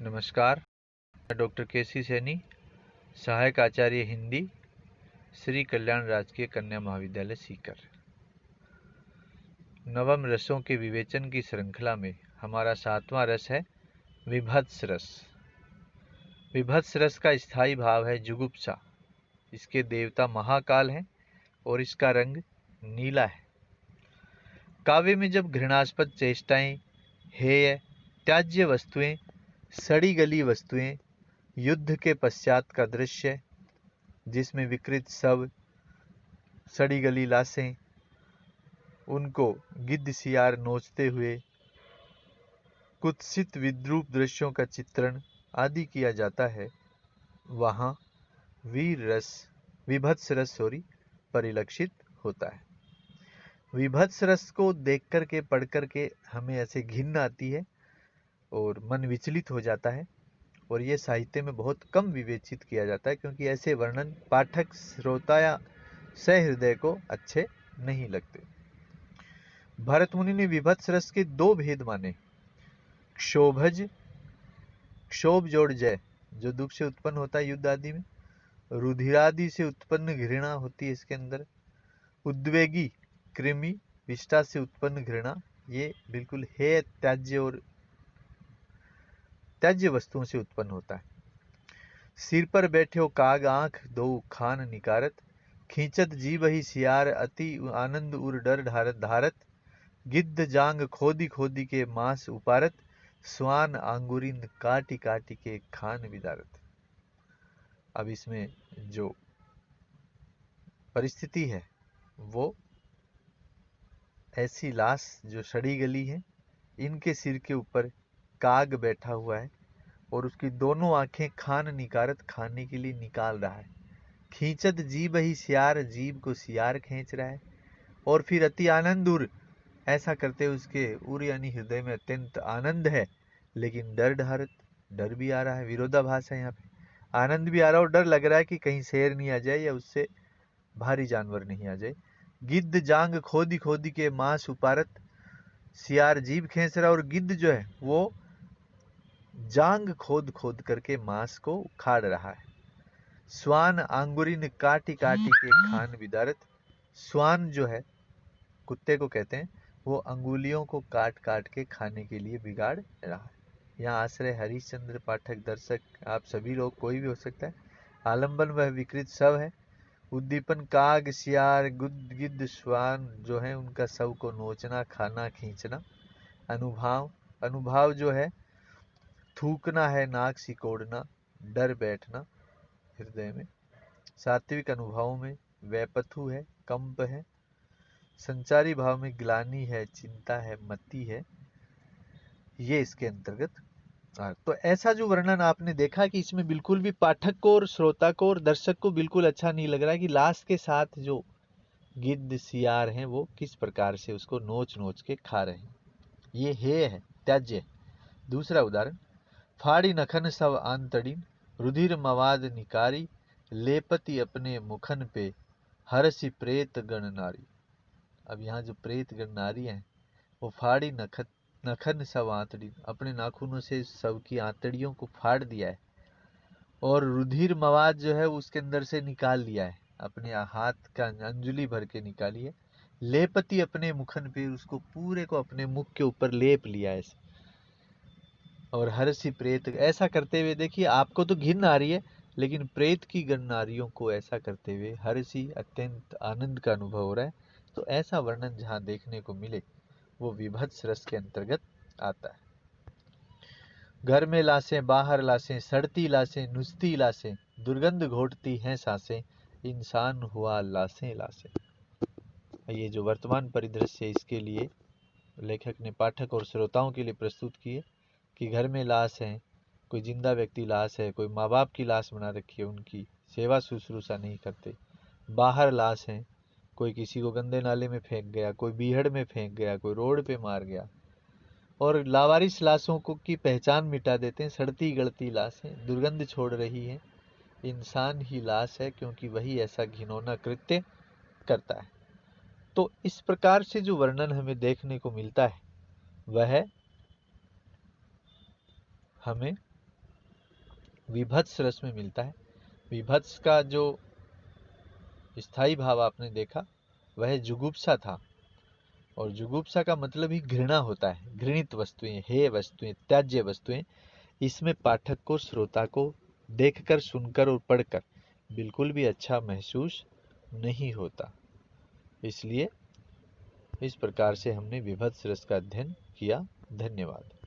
नमस्कार। मैं डॉक्टर केसी सैनी, सहायक आचार्य हिंदी, श्री कल्याण राजकीय कन्या महाविद्यालय सीकर। नवम रसों के विवेचन की श्रृंखला में हमारा 7वां रस है विभत्स रस। विभत्स रस का स्थायी भाव है जुगुप्सा। इसके देवता महाकाल हैं और इसका रंग नीला है। काव्य में जब घृणास्पद चेष्टाएं, हेय, त्याज्य वस्तुएं, सड़ी गली वस्तुएं, युद्ध के पश्चात का दृश्य जिसमें विकृत शव, सड़ी गली लाशें, उनको गिद्ध सियार नोचते हुए कुत्सित विद्रूप दृश्यों का चित्रण आदि किया जाता है, वहाँ विभत्स रस परिलक्षित होता है। विभत्स रस को देख करके पढ़ करके हमें ऐसे घिन आती है और मन विचलित हो जाता है, और ये साहित्य में बहुत कम विवेचित किया जाता है, क्योंकि ऐसे वर्णन पाठक, श्रोता या सहृदय को अच्छे नहीं लगते। भरत मुनि ने विभत्स रस के 2 भेद माने। क्षोभज, क्षोभ जोड़ जय, जो दुख से उत्पन्न होता है युद्ध आदि में। रुधिरादि से उत्पन्न घृणा होती है इसके अंदर। उद्वेगी, कृमि, विष्ठा से उत्पन्न घृणा, ये बिल्कुल हेय, त्याज्य और त्याज्य वस्तुओं से उत्पन्न होता है। सिर पर बैठे हो काग, आंख दो खान निकारत, खींचत जीव ही सियार, अति आनंद उर डर धारत, गिद्ध जांग खोदी खोदी के मांस उपारत, स्वान आंगुरिन काटी काटी के खान विदारत। अब इसमें जो परिस्थिति है वो ऐसी लाश जो सड़ी गली है, इनके सिर के ऊपर काग बैठा हुआ है और उसकी दोनों आंखें खान निकारत, खाने के लिए निकाल रहा है। खींचत जीभ ही सियार, जीभ को सियार खींच रहा है। और फिर अति आनंद उर, ऐसा करते हुए उसके उर यानी हृदय में अत्यंत आनंद है, लेकिन डर ढारत, डर भी आ रहा है। विरोधाभास है यहाँ पे। आनंद भी आ रहा है और डर लग रहा है कि कहीं शेर नहीं आ जाए या उससे भारी जानवर नहीं आ जाए। गिद्ध जांग खोदी खोदी के मांस उपारत, सियार जीभ खींच रहा है और गिद्ध जो है वो जांग खोद खोद करके मांस को उखाड़ रहा है। स्वान आंगुरिन काटी काटी के खान विदारत, स्वान जो है कुत्ते को कहते हैं, वो अंगुलियों को काट काट के खाने के लिए बिगाड़ रहा है। यहाँ आश्रय हरिश्चंद्र पाठक, दर्शक, आप सभी लोग, कोई भी हो सकता है। आलंबन वह विकृत शव है। उद्दीपन काग, सियार, गिद्ध, स्वान जो है उनका शव को नोचना, खाना, खींचना। अनुभाव, अनुभाव जो है थूकना है, नाक सिकोड़ना, डर बैठना हृदय में। सात्विक अनुभवों में वैपथु है, कंप है। संचारी भाव में ग्लानि है, चिंता है, मति है। ये इसके अंतर्गत। तो ऐसा जो वर्णन आपने देखा कि इसमें बिल्कुल भी पाठक को और श्रोता को और दर्शक को बिल्कुल अच्छा नहीं लग रहा है कि लाश के साथ जो गिद्ध सियार हैं वो किस प्रकार से उसको नोच नोच के खा रहे हैं। ये हेय है, त्याज्य है। दूसरा उदाहरण, फाड़ी नखन सब आंतड़ीन, रुधिर मवाद निकारी, लेपति अपने मुखन पे, हरसी प्रेत गण नारी। अब यहाँ जो प्रेत गण नारी हैं वो फाड़ी नखन सब आंतड़ी, अपने नाखूनों से सब की आंतड़ियों को फाड़ दिया है और रुधिर मवाद जो है उसके अंदर से निकाल लिया है, अपने हाथ का अंजुली भर के निकाली है। लेपति अपने मुखन पे, उसको पूरे को अपने मुख के ऊपर लेप लिया है। और हरसी प्रेत, ऐसा करते हुए देखिए आपको तो घिन आ रही है, लेकिन प्रेत की गण नारियों को ऐसा करते हुए हरसी, अत्यंत आनंद का अनुभव हो रहा है। तो ऐसा वर्णन जहाँ देखने को मिले वो विभत्स रस के अंतर्गत आता है। घर में लाशें, बाहर लाशें, सड़ती लाशें, नुचती लाशें, दुर्गंध घोटती हैं सांसें, इंसान हुआ लाशें लाशें। ये जो वर्तमान परिदृश्य इसके लिए लेखक ने पाठक और श्रोताओं के लिए प्रस्तुत किए कि घर में लाश है, कोई जिंदा व्यक्ति लाश है, कोई माँ बाप की लाश बना रखी है, उनकी सेवा शुश्रूषा नहीं करते। बाहर लाश है, कोई किसी को गंदे नाले में फेंक गया, कोई बीहड़ में फेंक गया, कोई रोड पे मार गया। और लावारिस लाशों को की पहचान मिटा देते हैं। सड़ती गलती लाशें दुर्गंध छोड़ रही हैं, इंसान ही लाश है क्योंकि वही ऐसा घिनौना कृत्य करता है। तो इस प्रकार से जो वर्णन हमें देखने को मिलता है वह हमें विभत्स रस में मिलता है। विभत्स का जो स्थायी भाव आपने देखा वह जुगुप्सा था, और जुगुप्सा का मतलब ही घृणा होता है, घृणित वस्तुएं, हेय वस्तुएं, त्याज्य वस्तुएं। इसमें पाठक को, श्रोता को देखकर, सुनकर और पढ़कर बिल्कुल भी अच्छा महसूस नहीं होता। इसलिए इस प्रकार से हमने विभत्स रस का अध्ययन किया। धन्यवाद।